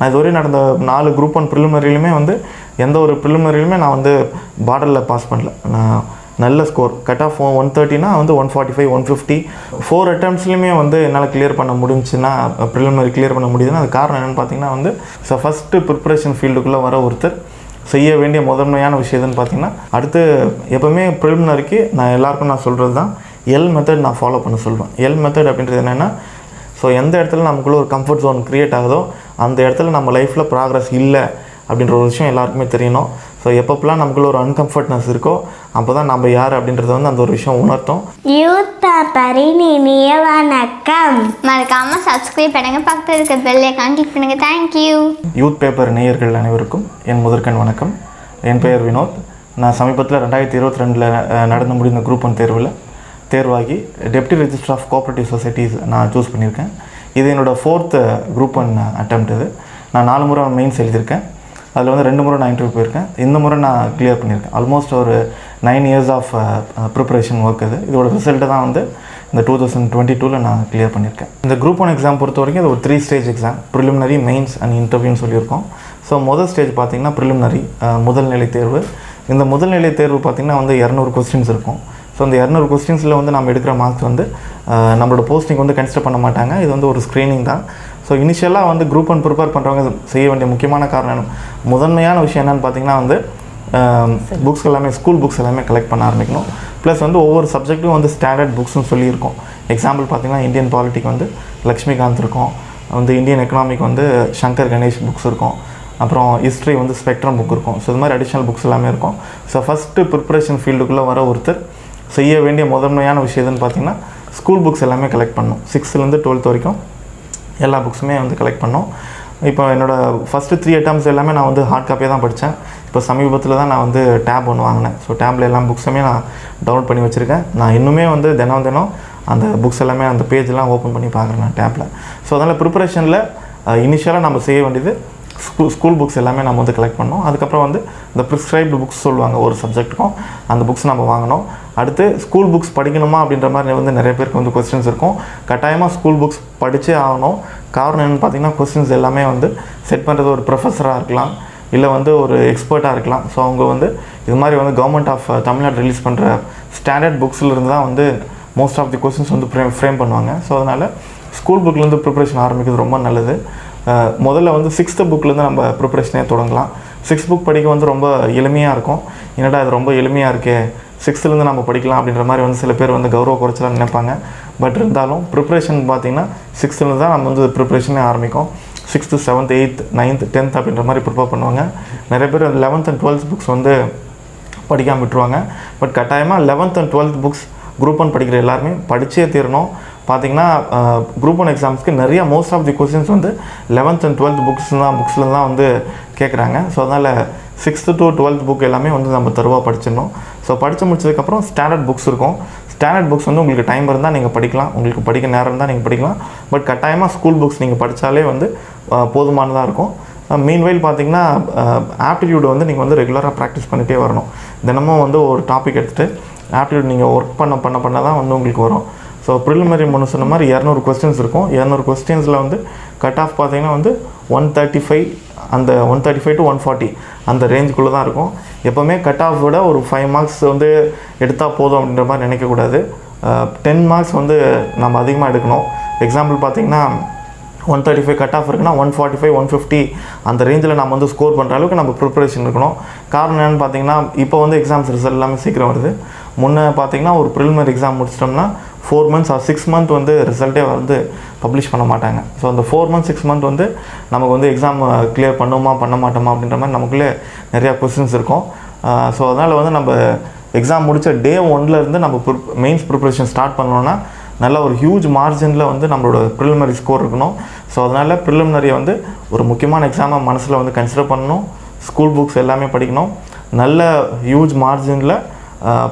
நான் இதுவரை நடந்த 4 குரூப் 1 ப்ரிலிமினரியிலுமே வந்து எந்த ஒரு ப்ரிலிமினரியிலுமே நான் வந்து பார்டரில் பாஸ் பண்ணல. நான் நல்ல ஸ்கோர் கட் ஆஃப் 130னா வந்து 145 150 4 அட்டம்ப்ட்ஸ்லையுமே வந்து என்னால் கிளியர் பண்ண முடிஞ்சுன்னா ப்ரிலிமினரி கிளியர் பண்ண முடியுதுன்னா அது காரணம் என்னென்னு பார்த்தீங்கன்னா வந்து ஃபஸ்ட்டு ப்ரிப்பரேஷன் ஃபீல்டுக்குள்ளே வர ஒருத்தர் செய்ய வேண்டிய முதன்மையான விஷயம் எதுன்னு பார்த்தீங்கன்னா, அடுத்து எப்போவுமே ப்ரிலிமினரிக்கு நான் எல்லாருக்கும் நான் சொல்கிறது தான் எல் மெத்தட் நான் ஃபாலோ பண்ண சொல்வேன். எல் மெத்தட் அப்படின்றது என்னென்னா, ஸோ எந்த இடத்துல நமக்குள்ளே ஒரு கம்ஃபர்ட் ஜோன் க்ரியேட் ஆகுதோ அந்த இடத்துல நம்ம லைஃப்பில் ப்ராக்ரஸ் இல்லை அப்படின்ற ஒரு விஷயம் எல்லாருக்குமே தெரியணும். ஸோ எப்பப்பெல்லாம் நமக்குள்ள ஒரு அன்கம்ஃபர்ட்னஸ் இருக்கோ அப்போ தான் நம்ம யார் அப்படின்றத வந்து அந்த ஒரு விஷயம் உணர்த்தும். யூத் பேப்பரின் இனிய வணக்கம். மறக்காமல் சப்ஸ்கிரைப் பண்ணுங்க, பக்கத்தில் இருக்க பெல் ஐகான் கிளிக் பண்ணுங்க. தேங்க்யூ. யூத் பேப்பர் நேயர்கள் அனைவருக்கும் என் முதற்கண் வணக்கம். என் பெயர் வினோத். நான் சமீபத்தில் 2022 நடந்து முடிந்த குரூப் 1 தேர்வாகி deputy register of cooperative societies நான் சூஸ் பண்ணியிருக்கேன். இது என்னோடய 4th குரூப் 1 அட்டெம்ப்ட். இது நான் 4 முறை மெயின்ஸ் எழுதியிருக்கேன். அதில் வந்து 2 முறை நான் இன்டர்வியூ போயிருக்கேன். இந்த முறை நான் கிளியர் பண்ணியிருக்கேன். ஆல்மோஸ்ட் ஒரு 9 years ஆஃப் ப்ரிப்பரேஷன் ஒர்க். இதோட ரிசல்ட்டு தான் வந்து இந்த 2022 நான் கிளியர் பண்ணியிருக்கேன். இந்த குரூப் 1 எக்ஸாம் பொறுத்த வரைக்கும் இது ஒரு 3 stage exam. Preliminary, mains and இன்டர்வியூன்னு சொல்லியிருக்கோம். ஸோ முதல் ஸ்டேஜ் பார்த்திங்கன்னா ப்ரிலிமினரி, முதல்நிலை தேர்வு. இந்த முதல்நிலை தேர்வு பார்த்திங்கன்னா வந்து 200 கொஸ்டின்ஸ் இருக்கும். ஸோ இந்த 200 கொஸ்டின்ஸில் வந்து நம்ம எடுக்கிற மார்க்ஸ் வந்து நம்மளோட போஸ்டிங் வந்து கன்சிடர் பண்ண மாட்டாங்க. இது வந்து ஒரு ஸ்க்ரீனிங் தான். ஸோ இனிஷியலாக வந்து குரூப் 1 ப்ரிப்பேர் பண்ணுறவங்க செய்ய வேண்டிய முக்கியமான காரணம், முதன்மையான விஷயம் என்னென்னு பார்த்தீங்கன்னா வந்து புக்ஸ் எல்லாமே, ஸ்கூல் புக்ஸ் எல்லாமே கலெக்ட் பண்ண ஆரம்பிக்கணும். ப்ளஸ் வந்து ஒவ்வொரு சப்ஜெக்ட்டும் வந்து ஸ்டாண்டர்ட் புக்ஸ்னு சொல்லியிருக்கோம். எக்ஸாம்பிள் பார்த்திங்கன்னா இந்தியன் பாலிட்டிக் வந்து லக்ஷ்மிகாந்த் இருக்கும், வந்து இந்தியன் எக்கனாமிக் வந்து சங்கர் கணேஷ் புக்ஸ் இருக்கும், அப்புறம் ஹிஸ்ட்ரி வந்து ஸ்பெக்ட்ரம் புக் இருக்கும். ஸோ இது மாதிரி அடிஷ்னல் புக்ஸ் எல்லாமே இருக்கும். ஸோ ஃபஸ்ட்டு ப்ரிப்பரேஷன் ஃபீல்டுக்குள்ளே வர ஒருத்தர் செய்ய வேண்டிய முதன்மையான விஷயம் எதுன்னு பார்த்தீங்கன்னா ஸ்கூல் புக்ஸ் எல்லாமே கலெக்ட் பண்ணணும். 6th to 12th வரைக்கும் எல்லா புக்ஸுமே வந்து கலெக்ட் பண்ணோம். இப்போ என்னோடய ஃபஸ்ட்டு 3 attempts எல்லாமே நான் வந்து ஹார்ட் காப்பியாக தான் படித்தேன். இப்போ சமீபத்தில் தான் நான் வந்து டேப் ஒன்று வாங்கினேன். ஸோ டேப்பில் எல்லா புக்ஸுமே நான் டவுன்லோட் பண்ணி வச்சுருக்கேன். நான் இன்னுமே வந்து தினம் அந்த புக்ஸ் எல்லாமே அந்த பேஜெலாம் ஓப்பன் பண்ணி பார்க்குறேன் நான் டேப்பில். ஸோ அதனால் ப்ரிப்பரேஷனில் இனிஷியலாக நம்ம செய்ய வேண்டியது ஸ்கூல் புக்ஸ் எல்லாமே நம்ம வந்து கலெக்ட் பண்ணோம். அதுக்கப்புறம் வந்து இந்த ப்ரிஸ்கிரைப்டு புக்ஸ் சொல்லுவாங்க ஒரு சப்ஜெக்ட்டுக்கும், அந்த புக்ஸ் நம்ம வாங்கினோம். அடுத்து ஸ்கூல் புக்ஸ் படிக்கணுமா அப்படின்ற மாதிரி வந்து நிறைய பேருக்கு வந்து கொஸ்டின்ஸ் இருக்கும். கட்டாயமாக ஸ்கூல் புக்ஸ் படித்தே ஆகணும். காரணம் என்னென்னு பார்த்தீங்கன்னா கொஸ்டின்ஸ் எல்லாமே வந்து செட் பண்ணுறது ஒரு ப்ரொஃபஸராக இருக்கலாம், இல்லை வந்து ஒரு எக்ஸ்பர்ட்டாக இருக்கலாம். ஸோ அவங்க வந்து இது மாதிரி வந்து கவர்மெண்ட் ஆஃப் தமிழ்நாடு ரிலீஸ் பண்ணுற ஸ்டாண்டர்ட் புக்ஸ்லேருந்து தான் வந்து மோஸ்ட் ஆஃப் தி கொஸ்டின்ஸ் வந்து ஃப்ரேம் பண்ணுவாங்க. ஸோ அதனால் ஸ்கூல் புக்லேருந்து ப்ரிப்பரேஷன் ஆரம்பிக்கிறது ரொம்ப நல்லது. முதல்ல வந்து 6th புக்லேருந்து நம்ம ப்ரிப்பரேஷனே தொடங்கலாம். 6th புக் படிக்க வந்து ரொம்ப எளிமையாக இருக்கும். என்னடா இது ரொம்ப எளிமையாக இருக்கே, 6th நம்ம படிக்கலாம் அப்படின்ற மாதிரி வந்து சில பேர் வந்து கௌரவ குறைச்சலாம் நினைப்பாங்க. பட் இருந்தாலும் ப்ரிப்பரேஷன் பார்த்திங்கன்னா 6th தான் நம்ம வந்து ப்ரிப்பரேஷனே ஆரம்பிக்கும். 6th 7th 8th 9th 10th அப்படின்ற மாதிரி ப்ரிப்பேர் பண்ணுவாங்க. நிறைய பேர் 11th and 12th புக்ஸ் வந்து படிக்காமல் விட்டுருவாங்க. பட் கட்டாயமாக 11th and 12th books group 1 படிக்கிற எல்லாருமே படித்தே தீரணும். பார்த்திங்கன்னா குரூப் 1 எக்ஸாம்ஸ்க்கு நிறைய மோஸ்ட் ஆஃப் தி கொஸ்டின்ஸ் வந்து 11th and 12th புக்ஸில் தான் வந்து கேட்குறாங்க. ஸோ அதனால் 6th to 12th புக் எல்லாமே வந்து நம்ம தருவாக படிச்சிடணும். ஸோ படித்து முடிச்சதுக்கப்புறம் ஸ்டாண்டர்ட் புக்ஸ் இருக்கும். ஸ்டாண்டர்ட் புக்ஸ் வந்து உங்களுக்கு டைம் இருந்தால் நீங்கள் படிக்கலாம், உங்களுக்கு படிக்க நேரம் இருந்தால் நீங்கள் படிக்கலாம். பட் கட்டாயமாக ஸ்கூல் புக்ஸ் நீங்கள் படித்தாலே வந்து போதுமானதாக இருக்கும். மீன்வைல் பார்த்திங்கன்னா ஆப்டிடியூட் வந்து நீங்கள் வந்து ரெகுலராக ப்ராக்டிஸ் பண்ணிகிட்டே வரணும். தினமும் வந்து ஒரு டாபிக் எடுத்துகிட்டு ஆப்டிடியூட் நீங்கள் ஒர்க் பண்ண தான் வந்து உங்களுக்கு வரும். ஸோ ப்ரிலிமினரி முன்ன சொன்ன மாதிரி 200 கொஸ்டின்ஸ் இருக்கும். 200 கொஸ்டின்ஸில் வந்து கட் ஆஃப் பார்த்திங்கன்னா வந்து 135 அந்த 135 to 140 அந்த ரேஞ்சுக்குள்ளே தான் இருக்கும். எப்போவுமே கட் ஆஃப் விட ஒரு 5 marks வந்து எடுத்தால் போதும் அப்படின்ற மாதிரி நினைக்கக்கூடாது. 10 marks வந்து நம்ம அதிகமாக எடுக்கணும். எக்ஸாம்பிள் பார்த்திங்கன்னா 135 கட் ஆஃப் இருக்குன்னா 145 150 அந்த ரேஞ்சில் நம்ம வந்து ஸ்கோர் பண்ணுற அளவுக்கு நம்ம ப்ரிப்பரேஷன் இருக்கணும். காரணம் என்னென்னு பார்த்தீங்கன்னா இப்போ வந்து எக்ஸாம்ஸ் ரிசல்ட் எல்லாமே சீக்கிரம் வருது. முன்னே பார்த்திங்கன்னா ஒரு preliminary exam முடிச்சிட்டோம்னா 4 months or 6 months வந்து ரிசல்ட்டே வந்து பப்ளிஷ் பண்ண மாட்டாங்க. ஸோ அந்த 4 months 6 months வந்து நமக்கு வந்து எக்ஸாம் கிளியர் பண்ணுமா பண்ண மாட்டோமா அப்படின்ற மாதிரி நமக்குள்ளே நிறையா கொஸ்டின்ஸ் இருக்கும். ஸோ அதனால் வந்து நம்ம எக்ஸாம் முடித்த Day 1 நம்ம மெயின்ஸ் ப்ரிப்பரேஷன் ஸ்டார்ட் பண்ணோன்னா நல்ல ஒரு ஹியூஜ் மார்ஜினில் வந்து நம்மளோட ப்ரிலிமினரி ஸ்கோர் இருக்கணும். ஸோ அதனால் ப்ரிலிமினரியை வந்து ஒரு முக்கியமான எக்ஸாமாக மனசில் வந்து கன்சிடர் பண்ணணும். ஸ்கூல் புக்ஸ் எல்லாமே படிக்கணும். நல்ல ஹியூஜ் மார்ஜினில்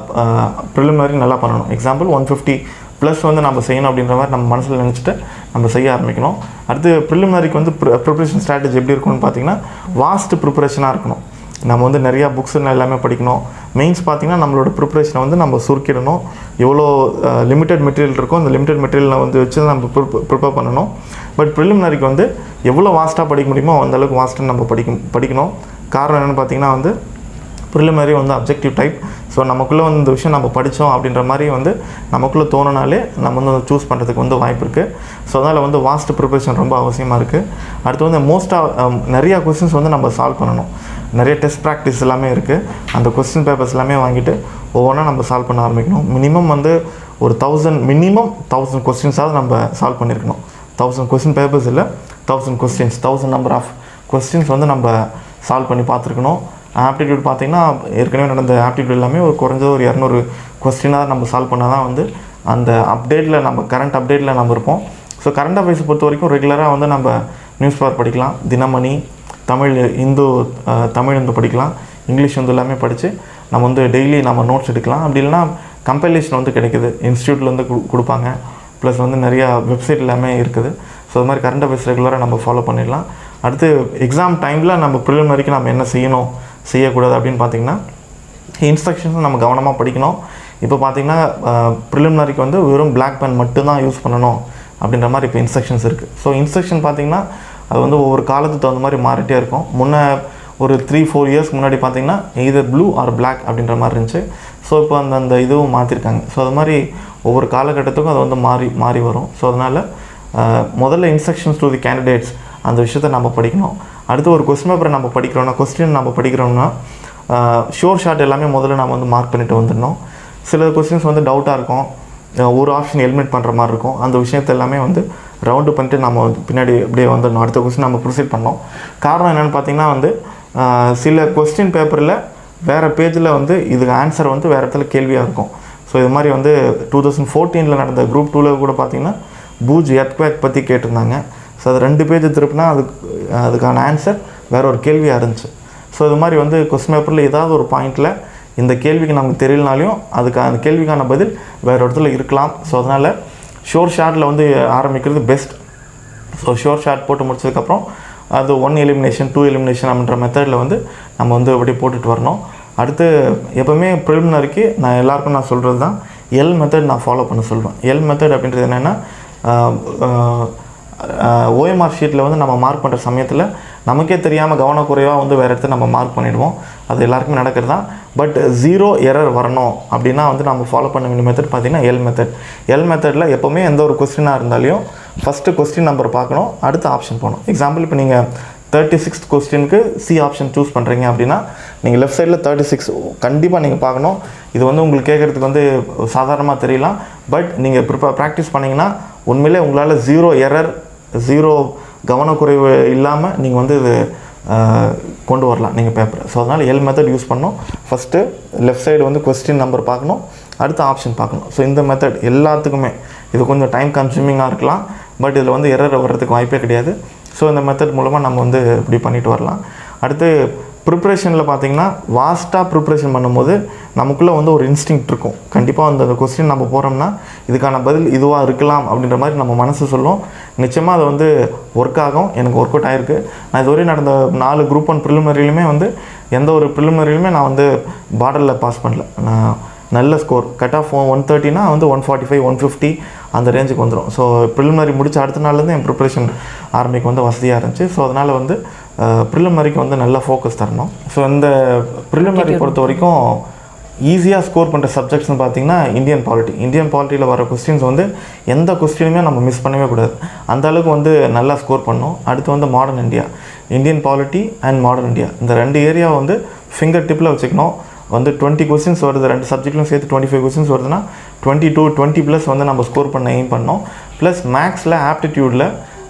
ப்ரிலிமினரி நல்லா பண்ணணும். எக்ஸாம்பிள் 150+ வந்து நம்ம செய்யணும் அப்படின்ற மாதிரி நம்ம மனசில் நினச்சிட்டு நம்ம செய்ய ஆரம்பிக்கணும். அடுத்து ப்ரிலிமினரிக்கு வந்து ப்ரிப்பரேஷன் ஸ்ட்ராட்டஜி எப்படி இருக்கணும்னு பார்த்திங்கன்னா வாஸ்ட் ப்ரிப்பரேஷனாக இருக்கணும். நம்ம வந்து நிறையா புக்ஸ் எல்லாமே படிக்கணும். மெயின்ஸ் பார்த்திங்கன்னா நம்மளோட ப்ரிப்பரேஷனை வந்து நம்ம சுருக்கிடணும். எவ்வளோ லிமிட்டட் மெட்டீரியல் இருக்கோ அந்த லிமிட்டட் மெட்டீரியலை வந்து வச்சு நம்ம ப்ரிப்பேர் பண்ணணும். பட் ப்ரிலிமினரிக்கு வந்து எவ்வளோ வாஸ்ட்டாக படிக்க முடியுமோ அந்தளவுக்கு வாஸ்ட்டாக நம்ம படிக்கணும். காரணம் என்னென்னு பார்த்திங்கன்னா வந்து ப்ரிலிமினரி வந்து அப்ஜெக்டிவ் டைப். ஸோ நமக்குள்ளே வந்து இந்த விஷயம் நம்ம படித்தோம் அப்படின்ற மாதிரி வந்து நமக்குள்ளே தோணுனாலே நம்ம வந்து சூஸ் பண்ணுறதுக்கு வந்து வாய்ப்பு இருக்குது. ஸோ அதனால் வந்து வாஸ்ட் ப்ரிப்பரேஷன் ரொம்ப அவசியமாக இருக்குது. அடுத்து வந்து நிறையா கொஸ்டின்ஸ் வந்து நம்ம சால்வ் பண்ணணும். நிறைய டெஸ்ட் ப்ராக்டிஸ் எல்லாமே இருக்குது. அந்த கொஸ்டின் பேப்பர்ஸ் எல்லாமே வாங்கிட்டு ஒவ்வொன்றா நம்ம சால்வ் பண்ண ஆரம்பிக்கணும். மினிமம் வந்து ஒரு 1000 கொஸ்டின்ஸாவது நம்ம சால்வ் பண்ணியிருக்கணும். 1000 கொஸ்டின் பேப்பர்ஸ் இல்லை, 1000 கொஸ்டின்ஸ், 1000 நம்பர் ஆஃப் கொஸ்டின்ஸ் வந்து நம்ம சால்வ் பண்ணி பார்த்துருக்கணும். ஆப்டிடியூட் பார்த்திங்கன்னா ஏற்கனவே நடந்த ஆப்டிடியூட் எல்லாமே ஒரு குறைஞ்சது ஒரு 200 கொஸ்டினாக நம்ம சால்வ் பண்ணால் தான் வந்து அந்த கரண்ட் அப்டேட்டில் நம்ம இருப்போம். ஸோ கரண்ட் அஃபேர்ஸ் பொறுத்த வரைக்கும் ரெகுலராக வந்து நம்ம நியூஸ் பேப்பர் படிக்கலாம், தினமணி, தமிழ் இந்து படிக்கலாம், இங்கிலீஷ் வந்து எல்லாமே படித்து நம்ம வந்து டெய்லி நம்ம நோட்ஸ் எடுக்கலாம். அப்படி இல்லைனா கம்பைலேஷன் வந்து கிடைக்குது, இன்ஸ்டியூட்லேருந்து கொடுப்பாங்க. ப்ளஸ் வந்து நிறையா வெப்சைட் எல்லாமே இருக்குது. ஸோ அது மாதிரி கரண்ட் அஃபேர்ஸ் ரெகுலராக நம்ம ஃபாலோ பண்ணிடலாம். அடுத்து எக்ஸாம் டைமில் நம்ம ப்ரிலிமினரிக்கு நம்ம என்ன செய்யக்கூடாது அப்படின்னு பார்த்திங்கன்னா இன்ஸ்ட்ரக்ஷன்ஸும் நம்ம கவனமாக படிக்கணும். இப்போ பார்த்திங்கன்னா ப்ரிலிமினரிக்கு வந்து வெறும் பிளாக் பென் மட்டும்தான் யூஸ் பண்ணணும் அப்படின்ற மாதிரி இப்போ இன்ஸ்ட்ரக்ஷன்ஸ் இருக்குது. ஸோ இன்ஸ்ட்ரக்ஷன் பார்த்திங்கன்னா அது வந்து ஒவ்வொரு காலத்துக்கு தகுந்த மாதிரி மாறிட்டே இருக்கும். ஒரு 3-4 இயர்ஸ் முன்னாடி பார்த்திங்கன்னா either ப்ளூ ஆர் பிளாக் அப்படின்ற மாதிரி இருந்துச்சு. ஸோ இப்போ அந்த இதுவும் மாற்றிருக்காங்க. ஸோ அது மாதிரி ஒவ்வொரு காலகட்டத்துக்கும் அது வந்து மாறி வரும். ஸோ அதனால் முதல்ல இன்ஸ்ட்ரக்ஷன்ஸ் டு தி கேண்டிடேட்ஸ் அந்த விஷயத்தை நம்ம படிக்கணும். அடுத்து ஒரு கொஸ்டின் பேப்பரை நம்ம படிக்கிறோம்னா ஷோர் ஷார்ட் எல்லாமே முதல்ல நம்ம வந்து மார்க் பண்ணிட்டு வந்துடணும். சில கொஸ்டின்ஸ் வந்து டவுட்டாக இருக்கும், ஒரு ஆப்ஷன் எலிமினேட் பண்ணுற மாதிரி இருக்கும். அந்த விஷயத்தை எல்லாமே வந்து ரவுண்டு பண்ணிட்டு நம்ம பின்னாடி அப்படியே வந்துடணும். அடுத்த கொஸ்டின் நம்ம ப்ரொசீட் பண்ணோம். காரணம் என்னென்னு பார்த்திங்கன்னா வந்து சில கொஸ்டின் பேப்பரில் வேறு பேஜில் வந்து இதுக்கு ஆன்சர் வந்து வேறு இடத்துல கேள்வியாக இருக்கும். ஸோ இது மாதிரி வந்து 2014 நடந்த குரூப் 2 கூட பார்த்திங்கன்னா பூஜ் எர்த்குவேக் பற்றி கேட்டிருந்தாங்க. ஸோ அது 2 பேஜ் திருப்பினா அதுக்கான ஆன்சர் வேறு ஒரு கேள்வியாக இருந்துச்சு. ஸோ இது மாதிரி வந்து கொஸ்டின் பேப்பரில் ஏதாவது ஒரு பாயிண்டில் இந்த கேள்விக்கு நமக்கு தெரியலனாலையும் அந்த கேள்விக்கான பதில் வேறு இடத்துல இருக்கலாம். ஸோ அதனால் ஷோர் ஷார்ட்டில் வந்து ஆரம்பிக்கிறது பெஸ்ட். ஸோ ஷோர் ஷார்ட் போட்டு முடிச்சதுக்கப்புறம் அது 1 எலிமினேஷன் 2 எலிமினேஷன் அப்படின்ற மெத்தடில் வந்து நம்ம வந்து அப்படி போட்டுட்டு வரணும். அடுத்து எப்போவுமே ப்ரிலிமினரிக்கு நான் எல்லாருக்கும் சொல்கிறது தான் எல் மெத்தட் நான் ஃபாலோ பண்ண சொல்லுவேன். எல் மெத்தட் அப்படின்றது என்னென்னா ஓஎம்ஆர் ஷீட்டில் வந்து நம்ம மார்க் பண்ணுற சமயத்தில் நமக்கே தெரியாமல் கவனக்குறைவாக வந்து வேறு இடத்துல நம்ம மார்க் பண்ணிவிடுவோம். அது எல்லாருக்குமே நடக்கிறது தான். பட் 0 எரர் வரணும் அப்படின்னா வந்து நம்ம ஃபாலோ பண்ண வேண்டிய மெத்தட் பார்த்திங்கன்னா எல் மெத்தடில் எப்போவுமே எந்த ஒரு கொஸ்டினாக இருந்தாலையும் ஃபஸ்ட்டு கொஸ்டின் நம்பர் பார்க்கணும், அடுத்து ஆப்ஷன் போகணும். எக்ஸாம்பிள் இப்போ நீங்கள் 36th கொஸ்டினுக்கு சி ஆப்ஷன் சூஸ் பண்ணுறீங்க அப்படின்னா நீங்கள் லெஃப்ட் சைடில் 36 கண்டிப்பாக நீங்கள் பார்க்கணும். இது வந்து உங்களுக்கு கேட்குறதுக்கு வந்து சாதாரணமாக தெரியலாம். பட் நீங்கள் ப்ராக்டிஸ் பண்ணிங்கன்னா உண்மையிலே உங்களால் 0 எரர் 0 கவனக்குறைவு இல்லாமல் நீங்கள் வந்து இது கொண்டு வரலாம் நீங்கள் பேப்பரை. ஸோ அதனால் எல் மெத்தட் யூஸ் பண்ணணும். ஃபஸ்ட்டு லெஃப்ட் சைடு வந்து கொஸ்டின் நம்பர் பார்க்கணும், அடுத்து ஆப்ஷன் பார்க்கணும். ஸோ இந்த மெத்தட் எல்லாத்துக்குமே இது கொஞ்சம் டைம் கன்சூமிங்காக இருக்கலாம், பட் இதில் வந்து எரர் வர்றதுக்கு வாய்ப்பே கிடையாது. ஸோ இந்த மெத்தட் மூலமாக நம்ம வந்து இப்படி பண்ணிட்டு வரலாம். அடுத்து ப்ரிப்ரேஷனில் பார்த்திங்கன்னா வாஸ்ட்டாக ப்ரிப்ரேஷன் பண்ணும்போது நமக்குள்ளே வந்து ஒரு இன்ஸ்டிங்க்ட் இருக்கும். கண்டிப்பாக அந்த கொஸ்டின் நம்ம போகிறோம்னா இதுக்கான பதில் இதுவாக இருக்கலாம் அப்படின்ற மாதிரி நம்ம மனசு சொல்லும். நிச்சயமாக அது வந்து ஒர்க் ஆகும். எனக்கு ஒர்க் அவுட் ஆகிருக்கு. நான் இதுவரை நடந்த 4 குரூப் 1 ப்ரிலிமினரிலையுமே வந்து எந்த ஒரு ப்ரிலிமினரிலையுமே நான் வந்து பார்டரில் பாஸ் பண்ணல. நான் நல்ல ஸ்கோர் கட் ஆஃப் 130னா வந்து 145 150 அந்த ரேஞ்சுக்கு வந்துடும். ஸோ ப்ரிலிமினரி முடிச்ச அடுத்த நாள்லேருந்து என் ப்ரிப்ரேஷன் ஆரம்பிக்க வந்து வசதியாக இருந்துச்சு. ஸோ அதனால் வந்து ப்ரிலிமினரிக்கு வந்து நல்லா ஃபோக்கஸ் தரணும். ஸோ இந்த ப்ரிலிமினரி பொறுத்த வரைக்கும் ஈஸியாக ஸ்கோர் பண்ணுற சப்ஜெக்ட்ஸ்னு பார்த்திங்கன்னா இந்தியன் பாலிட்டியில் வர கொஸ்டின்ஸ் வந்து எந்த கொஸ்டினுமே நம்ம மிஸ் பண்ணவே கூடாது. அந்த அளவுக்கு வந்து நல்லா ஸ்கோர் பண்ணணும். அடுத்து வந்து modern India, Indian polity and modern India, இந்த 2 ஏரியாவை வந்து ஃபிங்கர் டிப்பில் வச்சுக்கணும். வந்து 20 கொஸ்டின்ஸ் வருது, 2 சப்ஜெக்ட்லையும் சேர்த்து 25 கொஸ்டின்ஸ் வருதுன்னா 20+ வந்து நம்ம ஸ்கோர் பண்ண எய்ம் பண்ணோம். ப்ளஸ் மேக்ஸில் ஆப்டிடியூடில்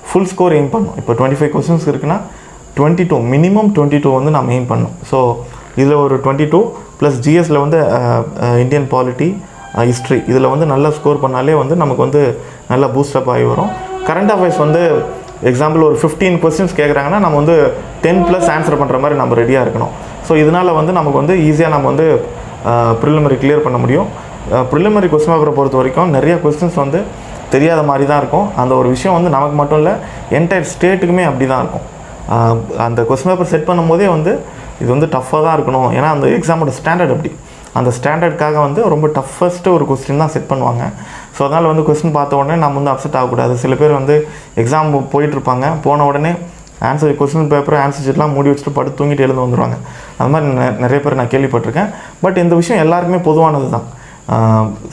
ஃபுல் ஸ்கோர் எய்ம் பண்ணோம். இப்போ 25 கொஸ்டின்ஸ் இருக்குன்னா 22 மினிமம் 22 வந்து நம்ம எய்ம் பண்ணோம். ஸோ இதில் ஒரு 22 ப்ளஸ் ஜிஎஸில் வந்து இந்தியன் பாலிட்டி ஹிஸ்ட்ரி இதில் வந்து நல்லா ஸ்கோர் பண்ணாலே வந்து நமக்கு வந்து நல்லா பூஸ்டப் ஆகி வரும். கரண்ட் அஃபேர்ஸ் வந்து எக்ஸாம்பிள் ஒரு 15 கொஸ்டின்ஸ் கேட்குறாங்கன்னா நம்ம வந்து 10+ ஆன்சர் பண்ணுற மாதிரி நம்ம ரெடியாக இருக்கணும். ஸோ இதனால் வந்து நமக்கு வந்து ஈஸியாக நம்ம வந்து ப்ரிலிமினரி கிளியர் பண்ண முடியும். ப்ரிலிமினரி கொஸ்டின் பேப்பரை பொறுத்த வரைக்கும் நிறைய கொஸ்டின்ஸ் வந்து தெரியாத மாதிரி தான் இருக்கும். அந்த ஒரு விஷயம் வந்து நமக்கு மட்டும் இல்லை, என்டையர் ஸ்டேட்டுக்குமே அப்படி தான் இருக்கும். அந்த கொஸ்டின் பேப்பர் செட் பண்ணும்போதே வந்து இது வந்து டஃப்பாக தான் இருக்கணும். ஏன்னா அந்த எக்ஸாமோட ஸ்டாண்டர்ட் அப்படி. அந்த ஸ்டாண்டர்டுக்காக வந்து ரொம்ப டஃபஸ்ட்டு ஒரு கொஸ்டின் தான் செட் பண்ணுவாங்க. ஸோ அதனால் வந்து கொஸ்டின் பார்த்த உடனே நம்ம வந்து அப்செட் ஆகக்கூடாது. சில பேர் வந்து எக்ஸாம் போயிட்டுருப்பாங்க, போன உடனே ஆன்சர் கொஸ்டின் பேப்பர் ஆன்சர் ஷீட்லாம் மூடி வச்சுட்டு படுத்து தூங்கிட்டு எழுந்து வந்துடுவாங்க. அது மாதிரி நிறைய பேர் நான் கேள்விப்பட்டிருக்கேன். பட் இந்த விஷயம் எல்லாருக்குமே பொதுவானது தான்.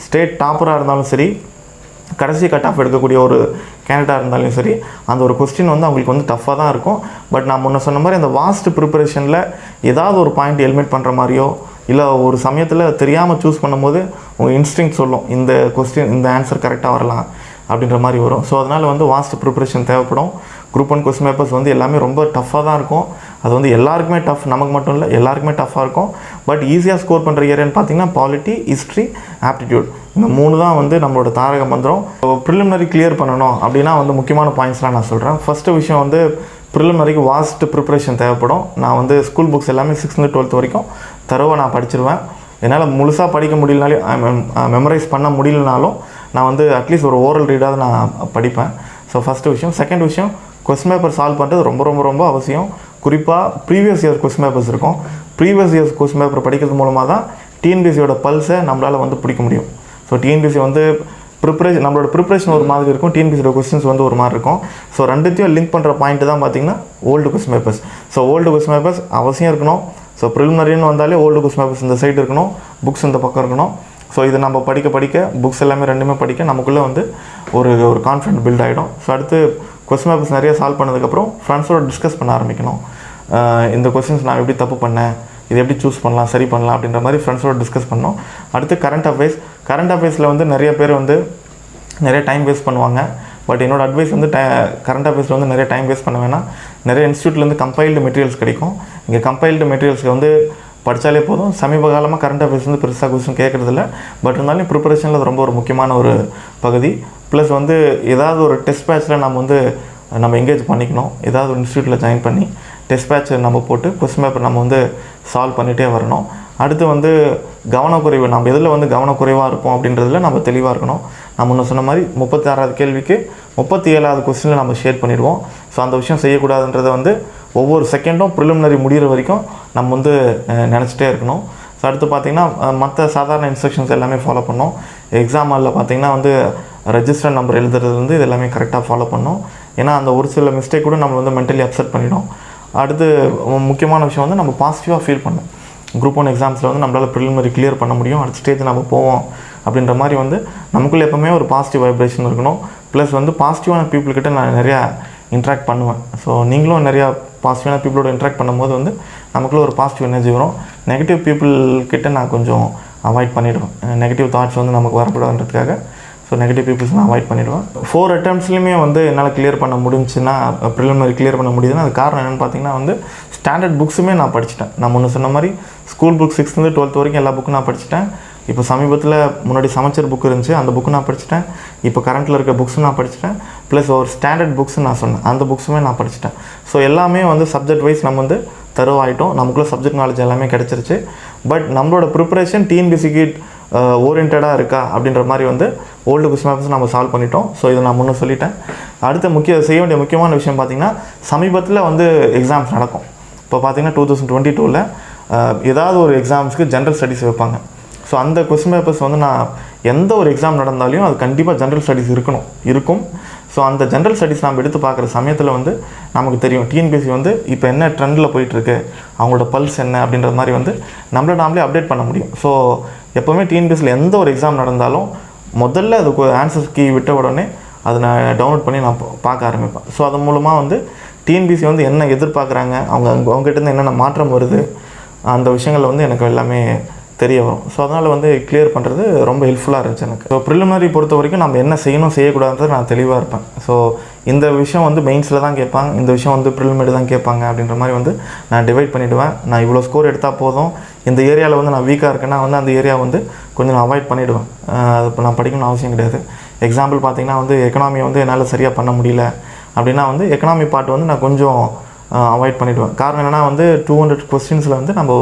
ஸ்டேட் டாப்பராக இருந்தாலும் சரி, கடைசி கட் ஆஃப் எடுக்கக்கூடிய ஒரு கேண்டிடேட்டாக இருந்தாலும் சரி, அந்த ஒரு கொஸ்டின் வந்து அவங்களுக்கு வந்து டஃப்பாக தான் இருக்கும். பட் நான் முன்ன சொன்ன மாதிரி அந்த வாஸ்ட் ப்ரிப்பரேஷனில் ஏதாவது ஒரு பாயிண்ட் எலிமினேட் பண்ணுற மாதிரியோ, இல்லை ஒரு சமயத்தில் தெரியாமல் சூஸ் பண்ணும்போது உங்கள் இன்ஸ்டிங்க்ட் சொல்லும் இந்த கொஸ்டின் இந்த ஆன்சர் கரெக்டாக வரலாம் அப்படின்ற மாதிரி வரும். ஸோ அதனால் வந்து வாஸ்ட் ப்ரிப்பரேஷன் தேவைப்படும். குரூப் 1 கொஸ்டின் பேப்பர்ஸ் வந்து எல்லாமே ரொம்ப டஃப்பாக தான் இருக்கும். அது வந்து எல்லாருக்குமே டஃப், நமக்கு மட்டும் இல்லை, எல்லாருக்குமே டஃப்பாக இருக்கும். பட் ஈஸியாக ஸ்கோர் பண்ணுற ஏரியான்னு பார்த்தீங்கன்னா பாலிட்டி, ஹிஸ்ட்ரி, ஆப்டிடியூட், இந்த 3 தான் வந்து நம்மளோட தாரக மந்திரம். ப்ரிலிமினரி கிளியர் பண்ணணும் அப்படின்னா வந்து முக்கியமான பாயிண்ட்ஸ்லாம் நான் சொல்கிறேன். ஃபஸ்ட்டு விஷயம் வந்து ப்ரிலிமினரிக்கு வாஸ்ட் ப்ரிப்பரேஷன் தேவைப்படும். நான் வந்து ஸ்கூல் புக்ஸ் எல்லாமே 6th to 12th வரைக்கும் தரவை நான் படிச்சிருவேன். என்னால் முழுசாக படிக்க முடியலனாலும், மெமரைஸ் பண்ண முடியலனாலும் நான் வந்து அட்லீஸ்ட் ஒரு ஓரல் ரீடாவது நான் படிப்பேன். ஸோ ஃபஸ்ட்டு விஷயம். செகண்ட் விஷயம், கொஸ்டின் பேப்பர் சால்வ் பண்ணுறது ரொம்ப ரொம்ப ரொம்ப அவசியம். குறிப்பாக ப்ரீவியஸ் இயர் கொஸ்டின் பேப்பர்ஸ் இருக்கும். ப்ரீவியஸ் இயர்ஸ் கொஸ்டின் பேப்பர் படிக்கிறது மூலமாக தான் டிஎன்பிஎஸ்சியோட பல்ஸை நம்மளால் வந்து பிடிக்க முடியும். ஸோ டிஎன்பிஎஸ்சி வந்து நம்மளோட ப்ரிப்பரேஷன் ஒரு மாதிரி இருக்கும், டிஎன்பிஎஸ்சியோட கொஸ்டின்ஸ் வந்து ஒரு மாதிரி இருக்கும். ஸோ ரெண்டுத்தையும் லிங்க் பண்ணுற பாயிண்ட் தான் பார்த்திங்கன்னா old question papers. So old question papers அவசியம் இருக்கணும். ஸோ ப்ரிலிமினரின்னு வந்தாலே ஓல்டு கொஸ்டின் பேப்பர்ஸ் இந்த சைடு இருக்கணும், புக்ஸ் இந்த பக்கம் இருக்கணும். ஸோ இது நம்ம படிக்க புக்ஸ் எல்லாமே ரெண்டுமே படிக்க நமக்குள்ளே வந்து ஒரு கான்ஃபிடென்ட் பில்ட் ஆகிடும். ஸோ அடுத்து கொஸ்டின் பேப்பர்ஸ் நிறைய சால்வ் பண்ணதுக்கப்புறம் ஃப்ரெண்ட்ஸோட டிஸ்கஸ் பண்ண ஆரம்பிக்கணும். இந்த கொஸ்டின்ஸ் நான் எப்படி தப்பு பண்ணேன், இது எப்படி சூஸ் பண்ணலாம், சரி பண்ணலாம் அப்படின்ற மாதிரி ஃப்ரெண்ட்ஸோட டிஸ்கஸ் பண்ணோம். அடுத்து கரண்ட் அஃபேர்ஸில் வந்து நிறைய பேர் வந்து நிறைய டைம் வேஸ்ட் பண்ணுவாங்க. பட் என்னோடய அட்வைஸ் வந்து கரண்ட் அஃபேர்ஸில் வந்து நிறைய டைம் வேஸ்ட் பண்ண வேணாம். நிறைய இன்ஸ்டியூட்லேருந்து கம்பைல்டு மெட்டீரியல்ஸ் கிடைக்கும். இங்கே கம்பைல்டு மெட்டீரியல்ஸ்க்கு வந்து படித்தாலே போதும். சமீப காலமாக கரண்ட் அஃபேர்ஸ் வந்து பெருசாக கொஸ்டின் கேட்குறதில்ல. பட் இருந்தாலும் ப்ரிப்பரேஷனில் அது ரொம்ப ஒரு முக்கியமான ஒரு பகுதி. ப்ளஸ் வந்து ஏதாவது ஒரு டெஸ்ட் பேட்சில் நம்ம எங்கேஜ் பண்ணிக்கணும். ஏதாவது ஒரு இன்ஸ்டியூட்டில் ஜாயின் பண்ணி டெஸ்ட் பேட்ச் நம்ம போட்டு கொஸ்டின் பேப்பர் நம்ம வந்து சால்வ் பண்ணிகிட்டே வரணும். அடுத்து வந்து கவனக்குறைவு, நம்ம எதில் வந்து கவனக்குறைவாக இருப்போம் அப்படின்றதுல நம்ம தெளிவாக இருக்கணும். நம்ம முன்ன சொன்ன மாதிரி 36வது கேள்விக்கு 37வது கொஸ்டினில் நம்ம ஷேர் பண்ணிடுவோம். ஸோ அந்த விஷயம் செய்யக்கூடாதுன்றதை வந்து ஒவ்வொரு செகண்டும் ப்ரிலிமினரி முடிகிற வரைக்கும் நம்ம வந்து நினச்சிட்டே இருக்கணும். ஸோ அடுத்து பார்த்திங்கன்னா மற்ற சாதாரண இன்ஸ்ட்ரக்ஷன்ஸ் எல்லாமே ஃபாலோ பண்ணோம். எக்ஸாம் ஹாலில் பார்த்திங்கன்னா வந்து ரெஜிஸ்டர் நம்பர் எழுதுறதுலேருந்து இது எல்லாமே கரெக்டாக ஃபாலோ பண்ணோம். ஏன்னா அந்த ஒரு சில மிஸ்டேக் கூட நம்ம வந்து மென்டலி அப்செட் பண்ணிடும். அடுத்து முக்கியமான விஷயம் வந்து நம்ம பாசிட்டிவாக ஃபீல் பண்ணணும். குரூப் 1 எக்ஸாம்ஸில் வந்து நம்மளால் ப்ரிலிமினரி கிளியர் பண்ண முடியும், அடுத்த ஸ்டேஜ் நம்ம போவோம் அப்படின்ற மாதிரி வந்து நமக்குள்ளே எப்போவுமே ஒரு பாசிட்டிவ் வைப்ரேஷன் இருக்கணும். ப்ளஸ் வந்து பாசிட்டிவான பீப்புள்கிட்ட நான் நிறையா இன்ட்ராக்ட் பண்ணுவேன். ஸோ நீங்களும் நிறையா பாசிட்டிவான பீப்புளோட இன்ட்ராக்ட் பண்ணும்போது வந்து நமக்குள்ளே ஒரு பாசிட்டிவ் எனர்ஜி வரும். நெகட்டிவ் பீப்புள்கிட்ட நான் கொஞ்சம் அவாய்ட் பண்ணிவிடுவேன். நெகட்டிவ் தாட்ஸ் வந்து நமக்கு வரக்கூடாதுன்றதுக்காக ஸோ நெகட்டிவ் பீப்புள்ஸ் நான் அவாய்ட் பண்ணிவிடுவேன். 4 attemptsலையுமே வந்து என்னால் கிளியர் பண்ண முடிஞ்சுன்னா, ப்ரிலிமினரி கிளியர் பண்ண முடியுதுன்னா அது காரணம் என்னென்னு பார்த்தீங்கன்னா வந்து ஸ்டாண்டர்ட் புக்ஸுமே நான் படிச்சிட்டேன். நான் முன்ன சொன்ன மாதிரி school book 6th to 12th வரைக்கும் எல்லா புக்கும் நான் படிச்சிட்டேன். இப்போ சமீபத்தில் முன்னாடி சமச்சர் புக் இருந்துச்சு, அந்த புக்கு நான் படிச்சிட்டேன். இப்போ கரண்ட்டில் இருக்க புக்ஸும் நான் படிச்சிட்டேன். ப்ளஸ் ஒரு ஸ்டாண்டர்ட் புக்ஸுன்னு நான் சொன்னேன், அந்த புக்ஸுமே நான் படிச்சிட்டேன். ஸோ எல்லாமே வந்து சப்ஜெக்ட் வைஸ் நம்ம வந்து தருவாயிட்டோம். நமக்குள்ளே சப்ஜெக்ட் நாலேஜ் எல்லாமே கிடச்சிருச்சு. பட் நம்மளோட ப்ரிப்பரேஷன் டிஎன்பிஎஸ்சிக்கு ஓரியன்டாக இருக்கா அப்படின்ற மாதிரி வந்து ஓல்டு கொஸ்டின் பேப்பர்ஸ் நம்ம சால்வ் பண்ணிட்டோம். ஸோ இதை நான் முன்னே சொல்லிட்டேன். அடுத்த செய்ய வேண்டிய முக்கியமான விஷயம் பார்த்திங்கன்னா, சமீபத்தில் வந்து எக்ஸாம்ஸ் நடக்கும். இப்போ பார்த்திங்கன்னா 2022ல் ஏதாவது ஒரு எக்ஸாம்ஸ்க்கு ஜென்ரல் ஸ்டடீஸ் வைப்பாங்க. ஸோ அந்த கொஸ்டின் பேப்பர்ஸ் வந்து நான் எந்த ஒரு எக்ஸாம் நடந்தாலும் அது கண்டிப்பாக ஜென்ரல் ஸ்டடீஸ் இருக்கும். ஸோ அந்த ஜென்ரல் ஸ்டடீஸ் நம்ம எடுத்து பார்க்குற சமயத்தில் வந்து நமக்கு தெரியும் டிஎன்பிஎஸ்சி வந்து இப்போ என்ன ட்ரெண்டில் போயிட்டுருக்கு, அவங்களோட பல்ஸ் என்ன அப்படின்ற மாதிரி வந்து நாமளே அப்டேட் பண்ண முடியும். ஸோ எப்போவுமே டிஎன்பிஎஸ்சியில் எந்த ஒரு எக்ஸாம் நடந்தாலும் முதல்ல அதுக்கு ஆன்சர் கீ விட்ட உடனே அதை நான் டவுன்லோட் பண்ணி நான் பார்க்க ஆரம்பிப்பேன். ஸோ அதன் மூலமாக வந்து டிஎன்பிஎஸ்சி வந்து என்ன எதிர்பார்க்குறாங்க, அவங்ககிட்டருந்து என்னென்ன மாற்றம் வருது, அந்த விஷயங்கள் வந்து எனக்கு எல்லாமே தெரிய வரும். ஸோ அதனால் வந்து கிளியர் பண்ணுறது ரொம்ப ஹெல்ப்ஃபுல்லாக இருந்துச்சு எனக்கு. ஸோ ப்ரிலிமினரி பொறுத்த வரைக்கும் நம்ம என்ன செய்யணும் செய்யக்கூடாதுன்றது நான் தெளிவாக இருப்பேன். ஸோ இந்த விஷயம் வந்து மெயின்ஸில் தான் கேட்பாங்க, இந்த விஷயம் வந்து ப்ரிலிமினரி தான் கேட்பாங்க அப்படின்ற மாதிரி வந்து நான் டிவைட் பண்ணிவிடுவேன். நான் இவ்வளோ ஸ்கோர் எடுத்தால் போதும், இந்த ஏரியாவில் வந்து நான் வீக்காக இருக்கேன்னா வந்து அந்த ஏரியா வந்து கொஞ்சம் நான் அவாய்ட் பண்ணிவிடுவேன். அது இப்போ நான் படிக்கணும்னு அவசியம் கிடையாது. எக்ஸாம்பிள் பார்த்திங்கன்னா வந்து எக்கனாமி வந்து என்னால் சரியாக பண்ண முடியல அப்படின்னா வந்து எக்கனாமி பார்ட் வந்து நான் கொஞ்சம் அவாய்ட் பண்ணிவிடுவேன். காரணம் என்னென்னா வந்து 200 கொஸ்டின்ஸில் வந்து நம்ம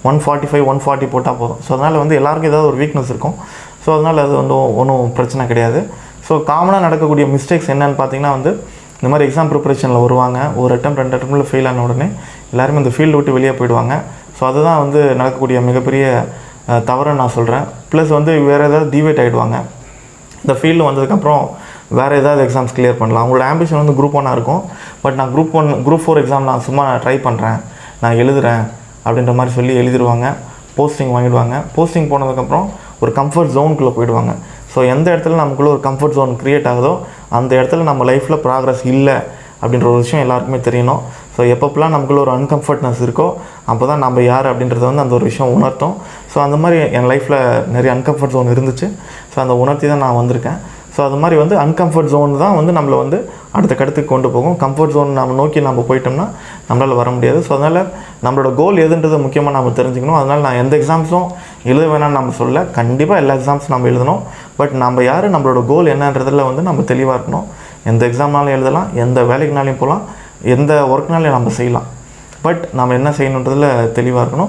145 140 போட்டால் போதும். ஸோ அதனால் வந்து எல்லாருக்கும் ஏதாவது ஒரு வீக்னஸ் இருக்கும். ஸோ அதனால் அது வந்து ஒன்றும் பிரச்சனை கிடையாது. ஸோ காமனாக நடக்கக்கூடிய மிஸ்டேக்ஸ் என்னென்னு பார்த்தீங்கன்னா வந்து இந்த மாதிரி எக்ஸாம் ப்ரிப்பரேஷனில் வருவாங்க, ஒரு அட்டம் 2 அட்டம்ல ஃபெயில் ஆன உடனே எல்லாருமே இந்த ஃபீல்டு விட்டு வெளியே போயிடுவாங்க. ஸோ அதுதான் வந்து நடக்கக்கூடிய மிகப்பெரிய தவறுன்னு நான் சொல்கிறேன். ப்ளஸ் வந்து வேறு ஏதாவது டிவேட் ஆகிடுவாங்க. இந்த ஃபீல்டு வந்ததுக்கப்புறம் வேறு ஏதாவது எக்ஸாம்ஸ் கிளியர் பண்ணலாம். அவங்களோட ஆம்பிஷன் வந்து குரூப் 1 இருக்கும். பட் நான் குரூப் 4 எக்ஸாம் நான் சும்மா ட்ரை பண்ணுறேன், நான் எழுதுகிறேன் அப்படின்ற மாதிரி சொல்லி எழுதிடுவாங்க. போஸ்டிங் வாங்கிடுவாங்க. போஸ்டிங் போனதுக்கப்புறம் ஒரு கம்ஃபர்ட் ஜோனுக்குள்ளே போயிடுவாங்க. ஸோ எந்த இடத்துல நமக்குள்ளே ஒரு கம்ஃபர்ட் ஜோன் க்ரியேட் ஆகுதோ அந்த இடத்துல நம்ம லைஃப்பில் ப்ராக்ரஸ் இல்லை அப்படின்ற ஒரு விஷயம் எல்லாருக்குமே தெரியணும். ஸோ எப்பப்பெல்லாம் நமக்குள்ள ஒரு அன்கம்ஃபர்ட்னஸ் இருக்கோ அப்போ தான் நம்ம யார் அப்படின்றத வந்து அந்த ஒரு விஷயம் உணர்த்தோம். ஸோ அந்த மாதிரி என் லைஃப்பில் நிறைய அன்கம்ஃபர்ட் ஜோன் இருந்துச்சு. ஸோ அந்த உணர்த்தி தான் நான் வந்திருக்கேன். ஸோ அது மாதிரி வந்து அன்கம்ஃபர்ட் ஜோன் தான் வந்து நம்மளை வந்து அடுத்த கட்டத்துக்கு கொண்டு போகும். கம்ஃபர்ட் ஜோன் நம்ம நோக்கி நம்ம போயிட்டோம்னா நம்மளால் வர முடியாது. ஸோ அதனால் நம்மளோட கோல் எதுன்றதை முக்கியமாக நம்ம தெரிஞ்சுக்கணும். அதனால் நான் எந்த எக்ஸாம்ஸும் எழுத வேணாம்னு நம்ம சொல்ல, கண்டிப்பாக எல்லா எக்ஸாம்ஸும் நம்ம எழுதணும். பட் நம்ம யார், நம்மளோட கோல் என்னன்றதில் வந்து நம்ம தெளிவாக இருக்கணும். எந்த எக்ஸாம்னாலும் எழுதலாம், எந்த வேலைக்குனாலையும் போகலாம், எந்த ஒர்க்னாலையும் நம்ம செய்யலாம். பட் நம்ம என்ன செய்யணுன்றதில் தெளிவாக இருக்கணும்.